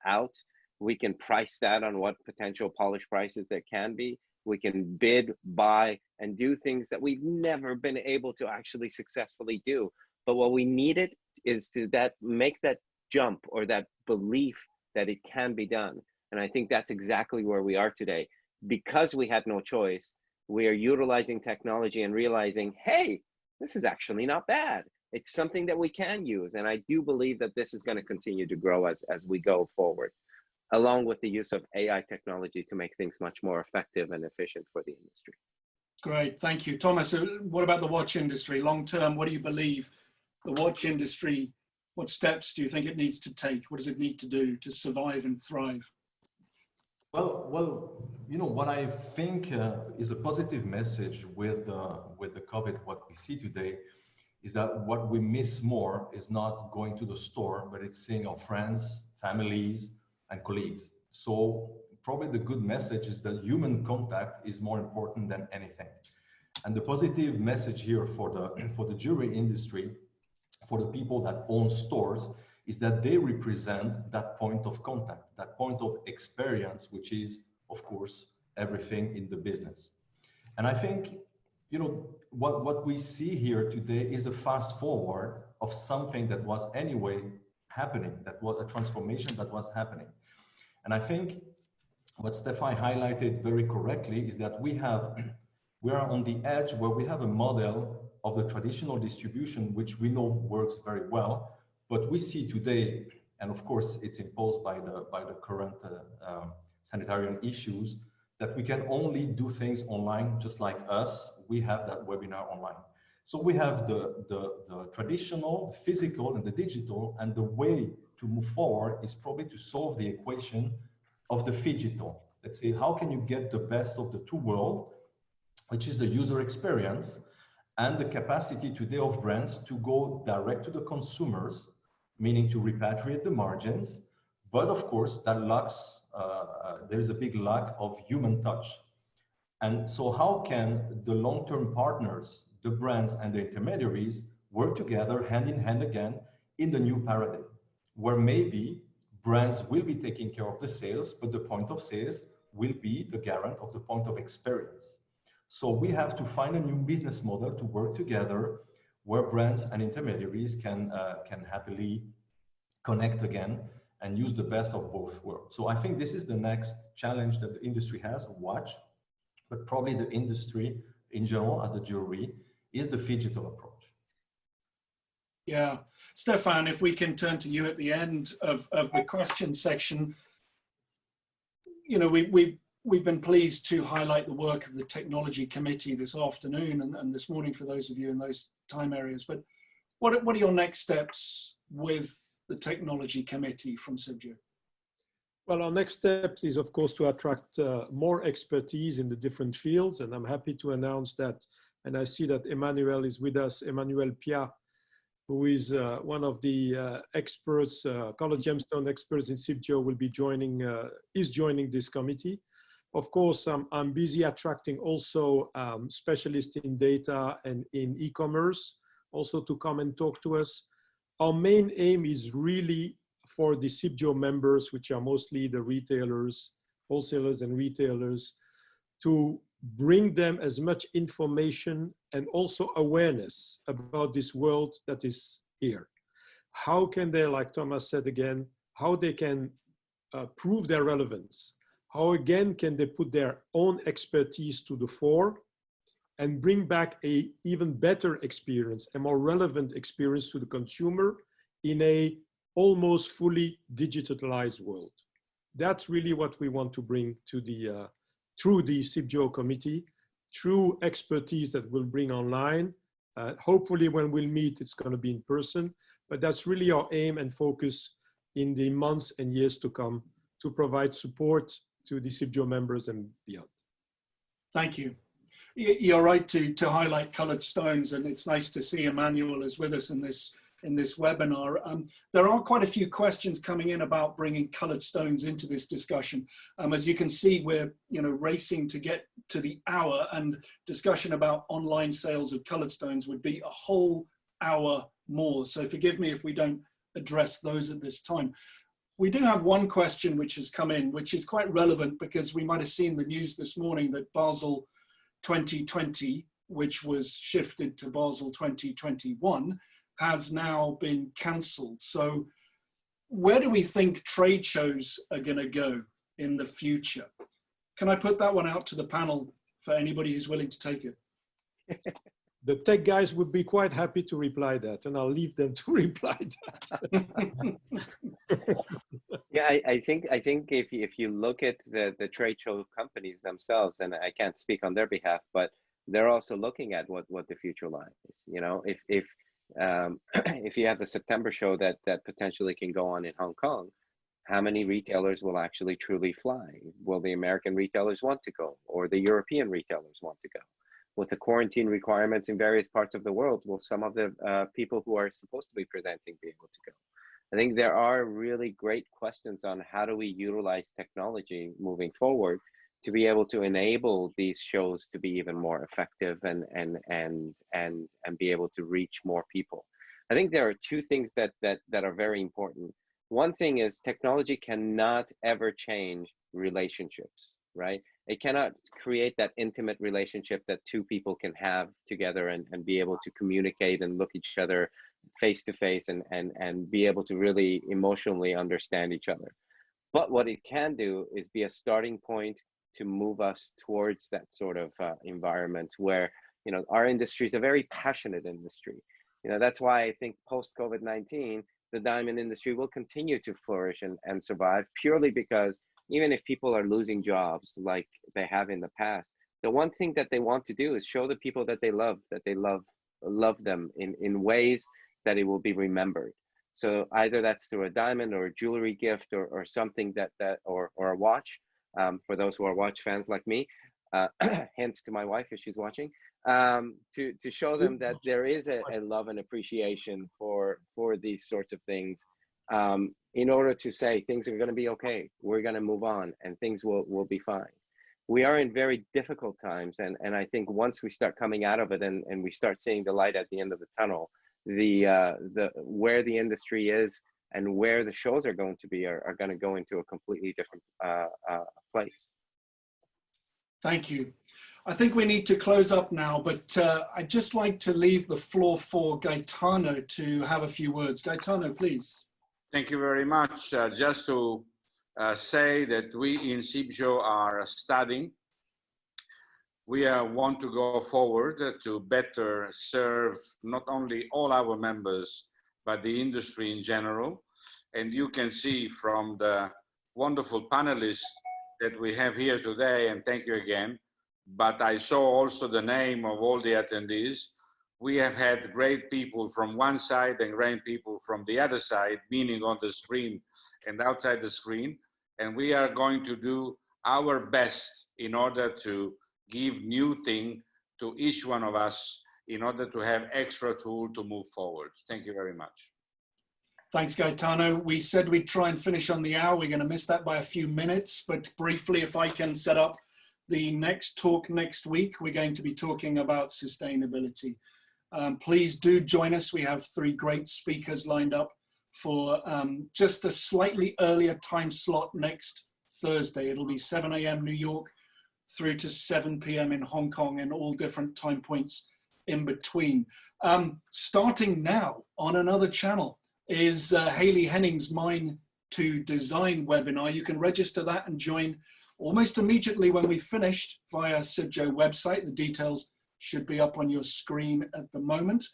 out. We can price that on what potential polish prices there can be. We can bid, buy, and do things that we've never been able to actually successfully do. But what we needed is to make that jump or that belief that it can be done. And I think that's exactly where we are today. Because we had no choice, we are utilizing technology and realizing, hey, this is actually not bad. It's something that we can use. And I do believe that this is going to continue to grow as we go forward, along with the use of AI technology to make things much more effective and efficient for the industry. Great, thank you. Thomas, what about the watch industry? Long term, what do you believe the watch industry, what steps do you think it needs to take? What does it need to do to survive and thrive? Well, what I think is a positive message with the COVID, what we see today, is that what we miss more is not going to the store, but it's seeing our friends, families, and colleagues. So probably the good message is that human contact is more important than anything. And the positive message here for the jewelry industry, for the people that own stores, is that they represent that point of contact, that point of experience, which is, of course, everything in the business. And I think, what we see here today is a fast forward of something that was anyway happening, that was a transformation that was happening. And I think what Stephane highlighted very correctly is that we are on the edge where we have a model of the traditional distribution, which we know works very well, but we see today, and of course it's imposed by the current sanitary issues, that we can only do things online. Just like us, we have that webinar online. So we have the traditional, the physical, and the digital, and the way to move forward is probably to solve the equation of the phygital. Let's say, how can you get the best of the two worlds, which is the user experience and the capacity today of brands to go direct to the consumers, meaning to repatriate the margins. But of course, that lacks, there is a big lack of human touch. And so how can the long-term partners, the brands and the intermediaries, work together hand in hand again in the new paradigm, where maybe brands will be taking care of the sales, but the point of sales will be the garant of the point of experience. So we have to find a new business model to work together where brands and intermediaries can happily connect again and use the best of both worlds. So I think this is the next challenge that the industry has, watch, but probably the industry in general as the jewelry is the phygital approach. Yeah, Stephane, if we can turn to you at the end of the question section. You know, we've been pleased to highlight the work of the Technology Committee this afternoon and this morning for those of you in those time areas. But what are your next steps with the Technology Committee from CIBJO? Well, our next step is, of course, to attract more expertise in the different fields. And I'm happy to announce that, and I see that Emmanuel is with us, Emmanuel Pia, who is one of the experts, colored gemstone experts in CIBJO, will be joining, is joining this committee. Of course, I'm busy attracting also specialists in data and in e-commerce, also to come and talk to us. Our main aim is really for the CIBJO members, which are mostly the retailers, wholesalers and retailers, to bring them as much information and also awareness about this world that is here. How can they, like Thomas said again, how they can prove their relevance? How again can they put their own expertise to the fore and bring back a even better experience, a more relevant experience to the consumer in a almost fully digitalized world? That's really what we want to bring to the through the CIBJO committee, through expertise that we'll bring online. Hopefully when we'll meet, it's going to be in person, but that's really our aim and focus in the months and years to come, to provide support to the CIBJO members and beyond. Thank you. You're right to highlight colored stones, and it's nice to see Emmanuel is with us in this webinar. There are quite a few questions coming in about bringing colored stones into this discussion. As you can see, we're racing to get to the hour, and discussion about online sales of colored stones would be a whole hour more. So forgive me if we don't address those at this time. We do have one question which has come in, which is quite relevant because we might have seen the news this morning that Basel 2020, which was shifted to Basel 2021, has now been cancelled. So where do we think trade shows are going to go in the future? Can I put that one out to the panel for anybody who's willing to take it? The tech guys would be quite happy to reply that, and I'll leave them to reply that. Yeah, I think if you look at the trade show companies themselves, and I can't speak on their behalf, but they're also looking at what the future lies. If you have the September show that potentially can go on in Hong Kong, how many retailers will actually truly fly? Will the American retailers want to go, or the European retailers want to go? With the quarantine requirements in various parts of the world, will some of the people who are supposed to be presenting be able to go? I think there are really great questions on how do we utilize technology moving forward to be able to enable these shows to be even more effective and be able to reach more people. I think there are two things that are very important. One thing is technology cannot ever change relationships, right? It cannot create that intimate relationship that two people can have together and be able to communicate and look each other face to face and be able to really emotionally understand each other. But what it can do is be a starting point to move us towards that sort of environment where, our industry is a very passionate industry. That's why I think post-COVID-19, the diamond industry will continue to flourish and survive, purely because even if people are losing jobs like they have in the past, the one thing that they want to do is show the people that they love them in ways that it will be remembered. So either that's through a diamond or a jewelry gift or something or a watch, for those who are watch fans like me, hence to my wife if she's watching, to show them that there is a love and appreciation for these sorts of things, in order to say things are going to be okay, we're going to move on, and things will be fine. We are in very difficult times, and I think once we start coming out of it and we start seeing the light at the end of the tunnel, where the industry is and where the shows are going to be are going to go into a completely different place. Thank you. I think we need to close up now, but I'd just like to leave the floor for Gaetano to have a few words. Gaetano, please. Thank you very much. Just to say that we in CIBJO are studying. We want to go forward to better serve not only all our members, but the industry in general. And you can see from the wonderful panelists that we have here today, and thank you again, but I saw also the name of all the attendees. We have had great people from one side and great people from the other side, meaning on the screen and outside the screen. And we are going to do our best in order to give new thing to each one of us in order to have extra tool to move forward. Thank you very much. Thanks, Gaetano. We said we'd try and finish on the hour. We're going to miss that by a few minutes, but briefly, if I can set up the next talk next week, we're going to be talking about sustainability. Please do join us. We have 3 great speakers lined up for just a slightly earlier time slot next Thursday. It'll be 7 a.m. New York through to 7 p.m. in Hong Kong and all different time points in between. Starting now on another channel is Hayley Henning's Mine to Design webinar. You can register that and join almost immediately when we finished via CIBJO website. The details should be up on your screen at the moment.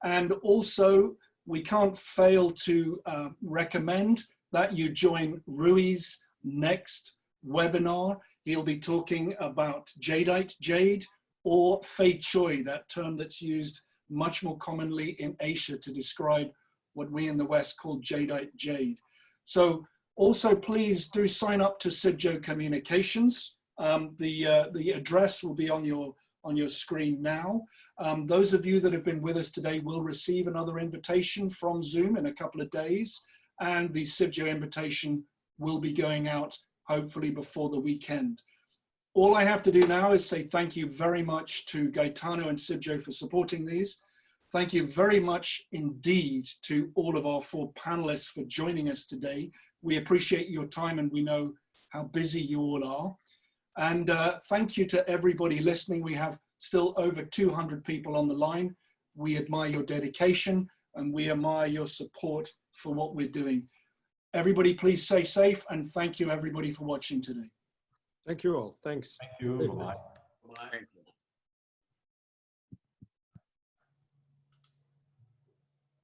And also, we can't fail to recommend that you join Rui's next webinar. He'll be talking about jadeite, jade, or fei choi, that term that's used much more commonly in Asia to describe what we in the West call jadeite jade. So also, please do sign up to CIBJO Communications. The address will be on your screen now. Those of you that have been with us today will receive another invitation from Zoom in a couple of days, and the CIBJO invitation will be going out hopefully before the weekend. All I have to do now is say thank you very much to Gaetano and CIBJO for supporting these. Thank you very much indeed to all of our 4 panelists for joining us today. We appreciate your time and we know how busy you all are. And thank you to everybody listening. We have still over 200 people on the line. We admire your dedication and we admire your support for what we're doing. Everybody, please stay safe, and thank you everybody for watching today. Thank you all. Thanks. Thank you. Bye-bye. Thank you.